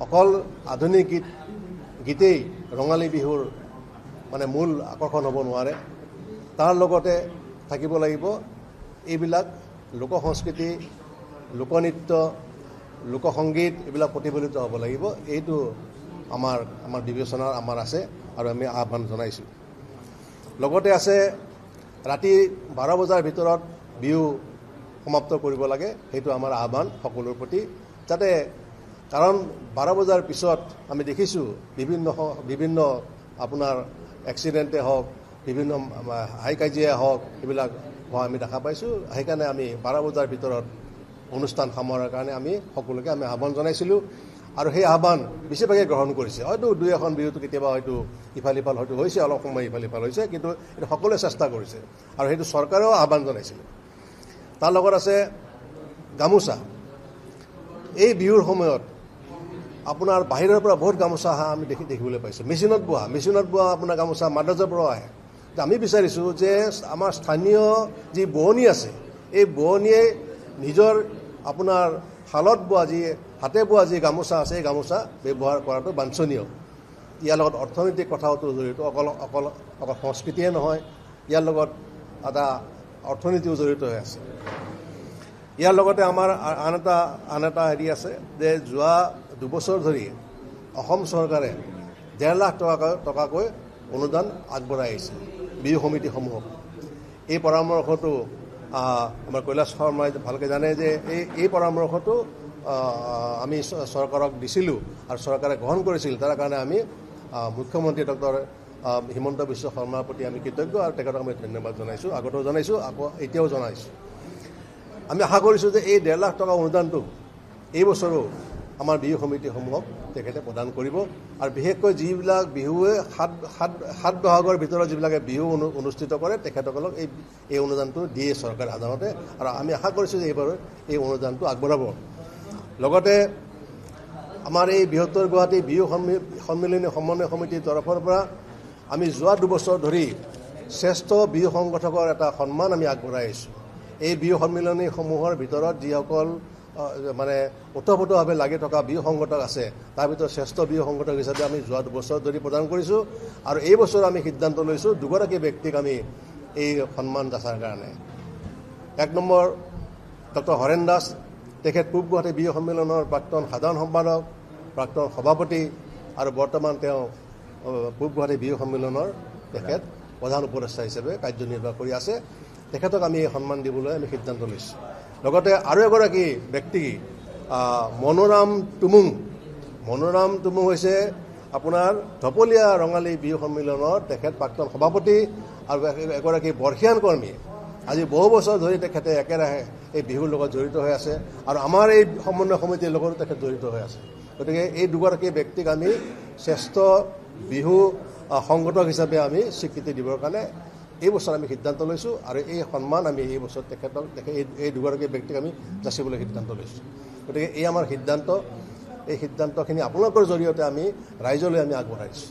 অকল আধুনিক গীতেই ৰঙালী বিহুৰ মানে মূল আকৰ্ষণ হ'ব নোৱাৰে। তাৰ লগতে থাকিব লাগিব এইবিলাক লোক সংস্কৃতি, লোকনৃত্য, লোকসংগীত এইবিলাক প্ৰতিফলিত হ'ব লাগিব। এইটো আমাৰ বিবেচনা আমাৰ আছে আৰু আমি আহ্বান জনাইছোঁ। লগতে আছে ৰাতি 12 বজাৰ ভিতৰত বিহু সমাপ্ত কৰিব লাগে। সেইটো আমাৰ আহ্বান সকলোৰ প্ৰতি, যাতে কাৰণ 12 বজাৰ পিছত আমি দেখিছোঁ বিভিন্ন আপোনাৰ এক্সিডেণ্টে হওক, বিভিন্ন হাই কাজিয়া হওক, এইবিলাক হোৱা আমি দেখা পাইছোঁ। সেইকাৰণে আমি 12 বজাৰ ভিতৰত অনুষ্ঠান সামৰাৰ কাৰণে আমি সকলোকে আহ্বান জনাইছিলোঁ আৰু সেই আহ্বান বেছিভাগে গ্ৰহণ কৰিছে। হয়তো দুই এখন বিহুটো কেতিয়াবা হয়তো ইফাল সিফাল হয়তো হৈছে, অলপ সময় ইফাল সিফাল হৈছে, কিন্তু এইটো সকলোৱে চেষ্টা কৰিছে আৰু সেইটো চৰকাৰেও আহ্বান জনাইছিলে। তাৰ লগত আছে গামোচা। এই বিহুৰ সময়ত আপোনাৰ বাহিৰৰ পৰা বহুত গামোচা অহা আমি দেখিবলৈ পাইছোঁ। মেচিনত বোৱা আপোনাৰ গামোচা মাদ্ৰাজৰ পৰা আহে। আমি বিচাৰিছোঁ যে আমাৰ স্থানীয় যি বোৱনী আছে, এই বোৱনীয়ে নিজৰ আপোনাৰ শালত বোৱা হাতে বোৱা যি গামোচা আছে, এই গামোচা ব্যৱহাৰ কৰাটো বাঞ্ছনীয়। ইয়াৰ লগত অৰ্থনৈতিক কথাটো জড়িত, অকল সংস্কৃতিয়ে নহয়, ইয়াৰ লগত এটা অৰ্থনীতিও জড়িত হৈ আছে। ইয়াৰ লগতে আমাৰ আন এটা হেৰি আছে যে যোৱা 2 বছৰ ধৰি অসম চৰকাৰে 1.5 লাখ টকাকৈ অনুদান আগবঢ়াই আহিছে বিহু সমিতিসমূহক। এই পৰামৰ্শটো আমাৰ কৈলাশ শৰ্মাই ভালকৈ জানে যে এই পৰামৰ্শটো আমি চৰকাৰক দিছিলোঁ আৰু চৰকাৰে গ্ৰহণ কৰিছিল। তাৰ কাৰণে আমি মুখ্যমন্ত্ৰী ডক্টৰ হিমন্ত বিশ্ব শৰ্মাৰ প্ৰতি আমি কৃতজ্ঞ আৰু তেখেতক আমি ধন্যবাদ জনাইছোঁ, আগতেও জনাইছোঁ, এতিয়াও জনাইছোঁ। আমি আশা কৰিছোঁ যে এই 1.5 লাখ টকা অনুদানটো এই বছৰো আমাৰ বিহু সমিতিসমূহক তেখেতে প্ৰদান কৰিব আৰু বিশেষকৈ যিবিলাক বিহুৱে সাত বহাগৰ ভিতৰত যিবিলাকে বিহু অনুষ্ঠিত কৰে তেখেতসকলক এই অনুদানটো দিয়ে চৰকাৰে সাধাৰণতে, আৰু আমি আশা কৰিছোঁ যে এইবাৰ এই অনুদানটো আগবঢ়াব। লগতে আমাৰ এই বৃহত্তৰ গুৱাহাটী বিহু সন্মিলনী সমন্বয় সমিতিৰ তৰফৰ পৰা আমি যোৱা 2 বছৰ ধৰি শ্ৰেষ্ঠ বিহু সংগঠকৰ এটা সন্মান আমি আগবঢ়াই আহিছোঁ। এই বিহু সন্মিলনীসমূহৰ ভিতৰত যিসকল মানে ওতঃপ্ৰোতভাৱে লাগি থকা বিহু সংগঠক আছে, তাৰ ভিতৰত শ্ৰেষ্ঠ বিহু সংগঠক হিচাপে আমি যোৱা 2 বছৰ ধৰি প্ৰদান কৰিছোঁ আৰু এই বছৰ আমি সিদ্ধান্ত লৈছোঁ 2গৰাকী ব্যক্তিক আমি এই সন্মান যাচাৰ কাৰণে। 1 নম্বৰ ডক্টৰ হৰেণ দাস, তেখেত পূব গুৱাহাটী বিহু সন্মিলনৰ প্ৰাক্তন সাধাৰণ সম্পাদক, প্ৰাক্তন সভাপতি আৰু বৰ্তমান তেওঁ পূব গুৱাহাটী বিহু সন্মিলনৰ তেখেত প্ৰধান উপদেষ্টা হিচাপে কাৰ্যনিৰ্বাহ কৰি আছে। তেখেতক আমি এই সন্মান দিবলৈ আমি সিদ্ধান্ত লৈছোঁ। লগতে আৰু এগৰাকী ব্যক্তি মনোৰাম টুমুং হৈছে আপোনাৰ ঢপলীয়া ৰঙালী বিহু সন্মিলনৰ তেখেত প্ৰাক্তন সভাপতি আৰু এগৰাকী বৰ্ষীয়ান কৰ্মী। আজি বহু বছৰ ধৰি তেখেতে একেৰাহে এই বিহুৰ লগত জড়িত হৈ আছে আৰু আমাৰ এই সমন্বয় সমিতিৰ লগতো তেখেত জড়িত হৈ আছে। গতিকে এই 2গৰাকী ব্যক্তিক আমি শ্ৰেষ্ঠ বিহু সংগঠক হিচাপে আমি স্বীকৃতি দিবৰ কাৰণে এই বছৰ আমি সিদ্ধান্ত লৈছোঁ আৰু এই সন্মান আমি এই বছৰ এই 2গৰাকী ব্যক্তিক আমি যাচিবলৈ সিদ্ধান্ত লৈছোঁ। গতিকে এই আমাৰ সিদ্ধান্ত, এই সিদ্ধান্তখিনি আপোনালোকৰ জৰিয়তে আমি ৰাইজলৈ আমি আগবঢ়াইছোঁ।